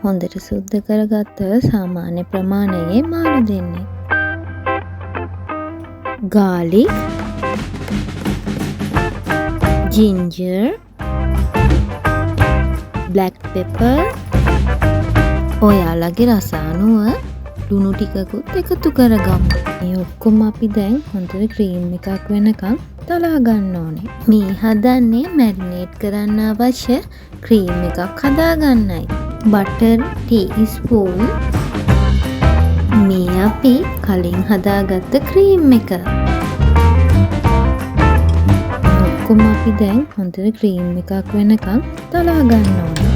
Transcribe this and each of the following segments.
හොඳට සුද්ධ කරගත්ත සාමාන්‍ය ප්‍රමාණයේ මාළු දෙන්නේ. garlic, ginger, black pepper, ඔයාලගේ රස අනුව ලුණු ටිකකුත් එකතු කරගමු. මේ ඔක්කොම අපි දැන් හොඳට ක්‍රීම් එකක් වෙනකන් තලා ගන්න ඕනේ. මේ හදන්නේ මැරිනේට් කරන්න අවශ්‍ය ක්‍රීම් එකක් හදාගන්නයි. බටර් ටීස්පූන්. මේ අපි කලින් හදාගත්ත ක්‍රීම් එක. ඔක්කොම අපි දැන් හොඳට ක්‍රීම් එකක් වෙනකන් තලා ගන්න ඕනේ.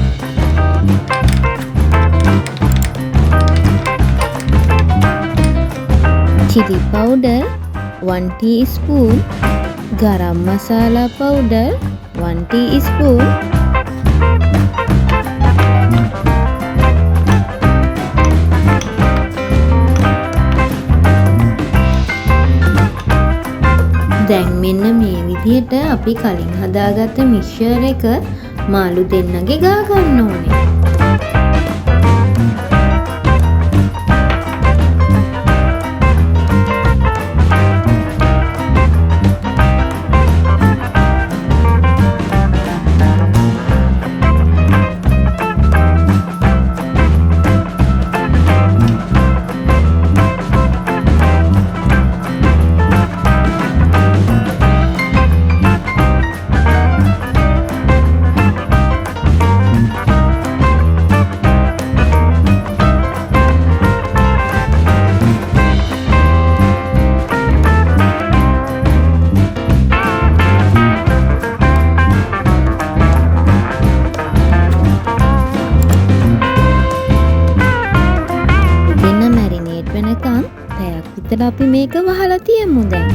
chili powder 1 teaspoon, garam masala powder 1 teaspoon, දැන් මෙන්න මේ විදිහට අපි කලින් හදාගත්ත මික්ස්චර් එක මාළු දෙන්නගේ ගා ගන්න ඕනේ. අපි මේක වහලා තියමු දැන්.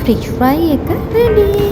fish fry එක ready.